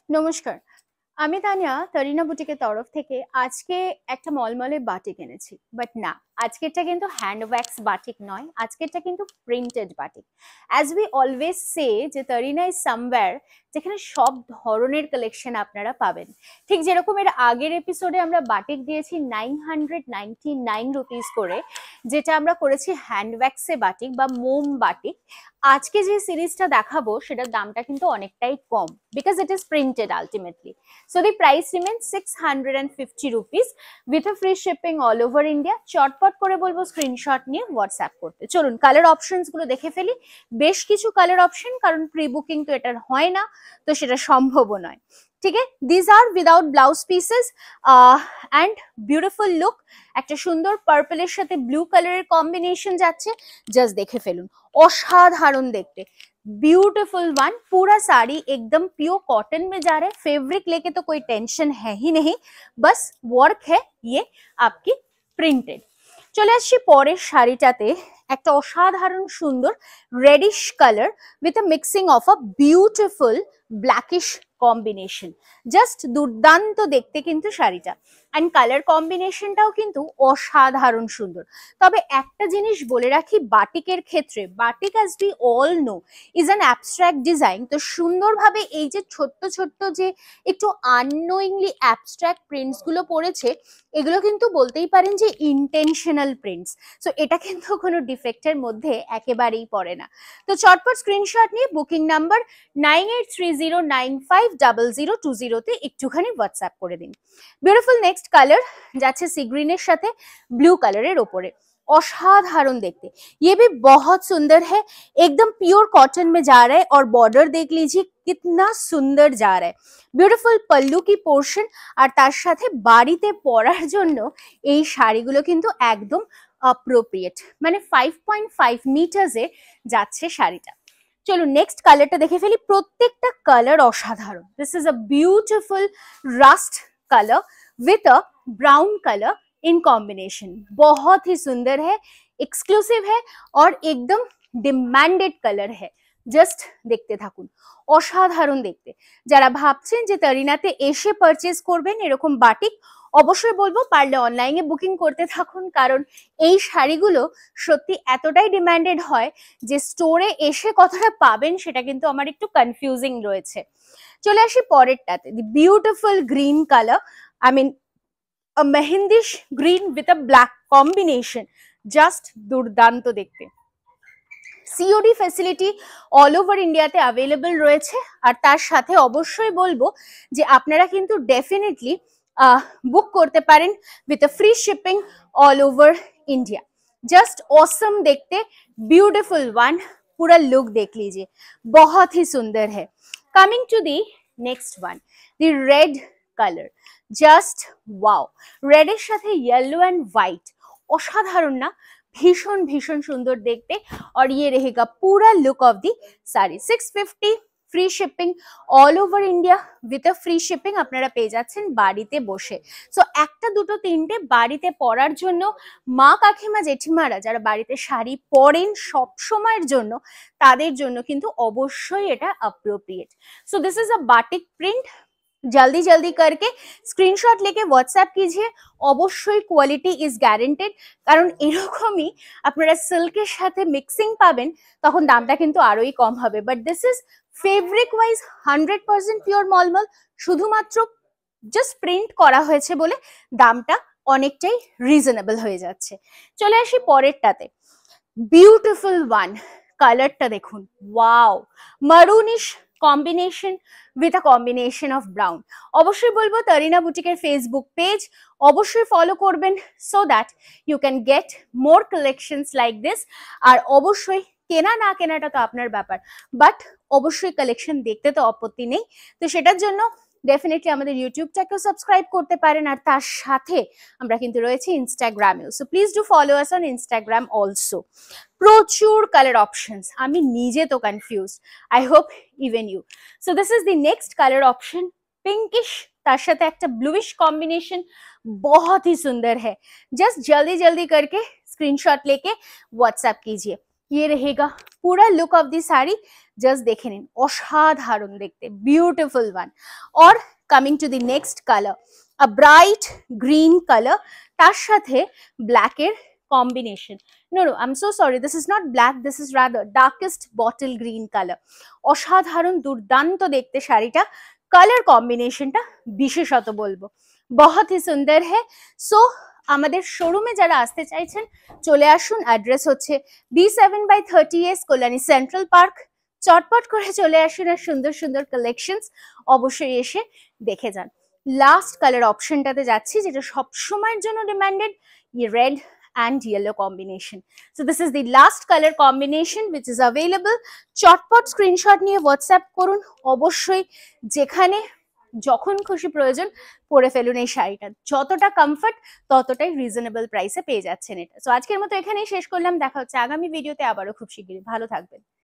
নমস্কার, আমি তানিয়া তরিনা বুটিকের তরফ থেকে আজকে একটা মলমলে বাটিক এনেছি। বাট না, আজকেরটা কিন্তু হ্যান্ড ওয়্যাক্স বাটিক নয়, আজকেরটা কিন্তু printed batik. As we always সে যে তরিনা ইজ সামওয়্যার যেখানে সব ধরনের কালেকশন আপনারা পাবেন। ঠিক যেরকম এর আগের এপিসোডে আমরা বাটিক দিয়েছি 999 রুপিস করে, যেটা আমরা করেছি হ্যান্ড ওয়্যাক্সে বাটিক বা মোম বাটিক। আজকে যে সিরিজটা দেখাবো সেটার দামটা কিন্তু অনেকটাই কম, because it is printed ultimately. So the price remains 650 rupees with a free shipping all over India. চটপট করে বলবো স্ক্রিনশট নিয়ে হোয়াটসঅ্যাপ করতে। চলুন কালার অপশনস গুলো দেখে ফেলি। বেশ কিছু কালার অপশন, কারণ প্রি বুকিং তো এটার হয় না, তো সেটা সম্ভবও নয়। ঠিক আছে, this are without blouse pieces and beautiful look. একটা সুন্দর পার্পলের সাথে ব্লু কালারের কম্বিনেশন যাচ্ছে, জাস্ট দেখে ফেলুন, असाधारण देखते, ब्यूटीफुल वन। पूरा साड़ी एकदम प्योर कॉटन में जा रहा है, फैब्रिक लेके तो कोई टेंशन है ही नहीं, बस वर्क है ये आपकी प्रिंटेड। চলে আসছি পরের শাড়িটাতে, একটা অসাধারণ সুন্দর radish colour with a mixing of a beautiful blackish combination. Just দুর্দান্ত দেখতে কিন্তু শাড়িটা, অ্যান্ড কালার কম্বিনেশনটাও কিন্তু অসাধারণ সুন্দর। তবে একটা জিনিস বলে রাখি, বাটিকের ক্ষেত্রে, batik as we all know is an abstract design. তো সুন্দরভাবে এই যে ছোট্ট ছোট্ট যে একটু আননোয়িংলি অ্যাবস্ট্রাক্ট প্রিন্টস গুলো পড়েছে, এগুলো কিন্তু বলতেই পারেন যে ইন্টেনশনাল প্রিন্টস। সো এটা কিন্তু কোনো ডিফেক্টের মধ্যে একেবারেই পড়ে না। তো চটপট স্ক্রিনশট নিয়ে বুকিং নাম্বার 9830950020 তে একটুখানি হোয়াটসঅ্যাপ করে দিন। বিউটিফুল নেক্সট কালার যাচ্ছে সি গ্রিনের সাথে ব্লू कलर ओपरे, असाधारण देखते, ये भी बहुत सुंदर है, एकदम प्योर कॉटन में जा रहा है और बॉर्डर देख लीजिए कितना सुंदर जा रहा है। ब्यूटीफुल पल्लू की पोर्शन और तार साथे बाड़ीते परार जोन्नो এই শাড়িগুলো কিন্তু একদম অ্যাপ্রোপ্রিয়েট, মানে 5.5 মিটার্সে যাচ্ছে শাড়িটা। চলুন নেক্সট কালারটা দেখে ফেলি। প্রত্যেকটা কালার অসাধারণ। This is a beautiful rust colour with a brown colour in combination, बहुत ही सुंदर है, एक्सक्लूसिव है और एकदम डिमांडेड कलर है। জাস্ট দেখতে থাকুন, অসাধারণ দেখতে। যারা ভাবছেন যে তরিনাতে এসে পারচেজ করবেন এরকম বাটিক, অবশ্যই বলবো পারলে অনলাইনে বুকিং করতে থাকুন, কারণ এই শাড়িগুলো সত্যি এতটাই ডিমান্ডেড হয় যে স্টোরে এসে কতটা পাবেন সেটা কিন্তু আমার একটু কনফিউজিং রয়েছে। চলে আসি পরেরটাতে, the beautiful green colour, I mean a mehendish green with a black combination, just দুর্দান্ত দেখতে। সিওডি ফ্যাসিলিটি অল ওভার ইন্ডিয়াতে অ্যাভেলেবল রয়েছে, আর তার সাথে অবশ্যই বলবো যে আপনারা কিন্তু ডেফিনেটলি বুক করতে পারেন with a free shipping all over India. Just awesome देखते, ब्यूटीफुल वन, पूरा लुक देख लीजिए, बहुत ही सुंदर है। Coming to the next one, the red colour, just wow, রেডের সাথে येलो एंड व्हाइट, অসাধারণ না? ভীষণ ভীষণ সুন্দর দেখতে। और ये रहेगा पूरा look of the sari. 650 free shipping all over India with a free shipping আপনারা পেয়ে যাচ্ছেন বাড়িতে বসে। সো একটা দুটো তিনটে বাড়িতে পরার জন্য, মা কাকিমা জেঠিমারা যারা বাড়িতে শাড়ি পরেন সব সময়ের জন্য, তাদের জন্য কিন্তু অবশ্যই এটা appropriate. So this is a batik print. जल्दी जल्दी करके स्क्रीनशॉट लेके व्हाट्सएप कीजिए, অবশ্যই কোয়ালিটি ইজ গ্যারান্টেড, কারণ এরকমই আপনারা সিল্কের সাথে মিক্সিং পাবেন, তখন দামটা কিন্তু আরোই কম হবে। But this is fabric wise 100% pure mulmul, শুধুমাত্র জাস্ট প্রিন্ট করা হয়েছে বলে দামটা অনেকটাই রিজনেবল হয়ে যাচ্ছে। চলে আসি পরেরটাতে, বিউটিফুল ওয়ান, কালারটা দেখুন, wow, maroonish combination with a combination of brown. অবশ্যই বলবো তরিনা বুটিকের ফেসবুক পেজ অবশ্যই ফলো করবেন, so that you can get more collections like this. আর অবশ্যই কেনা না কেনাটা তো আপনার ব্যাপার, বাট অবশ্যই কালেকশন দেখতে তো আপত্তি নেই। তো সেটার জন্য ডেফিনেটলি আমাদের ইউটিউবটাকেও সাবস্ক্রাইব করতে পারেন, আর তার সাথে আমরা কিন্তু রয়েছি ইনস্টাগ্রামেও। So please do follow us on Instagram also. প্রচুর কালার অপশনস, আমি নিজে তো confuse, I hope even you. So this is the next colour option, pinkish, तार साथे একটা ब्लूइश कॉम्बिनेशन, बहुत ही सुंदर है। जस्ट जल्दी जल्दी करके स्क्रीनशॉट लेके व्हाट्सएप कीजिए। ये रहेगा पूरा look of the sari, just দেখে নিন, অসাধারণ দেখতে, beautiful one. Or coming to the next colour, a bright green colour, তার সাথে ব্ল্যাকের combination. No, no, I'm so sorry. This is not black. This is rather darkest bottle green color. অসাধারণ দুর্দান্ত দেখতে শাড়িটা, কালার কম্বিনেশনটা বিশেষত বলবো বহুত হি সুন্দর হে। সো আমাদের শোরুমে যারা আসতে চাইছেন চলে আসুন। অ্যাড্রেস হচ্ছে B7/30S কল্যাণী সেন্ট্রাল পার্ক। চটপট করে চলে আসুন আর সুন্দর সুন্দর কালেকশনস অবশ্যই এসে দেখে যান। লাস্ট কালার অপশনটাতে যাচ্ছি, যেটা সবসময়ের জন্য demanded, red and yellow combination. So this is the last color combination which is available. চটপট স্ক্রিনশট নিয়ে হোয়াটসঅ্যাপ করুন, অবশ্যই যেখানে যখন খুশি প্রয়োজন পরে ফেলুন এই শাড়িটা। যতটা কমফর্ট ততটাই রিজনেবল প্রাইসে পেয়ে যাচ্ছেন এটা। সো আজকের মতো এখানেই শেষ করলাম, দেখা হচ্ছে আগামী ভিডিওতে আবারও খুব শিগগিরই। ভালো থাকবেন।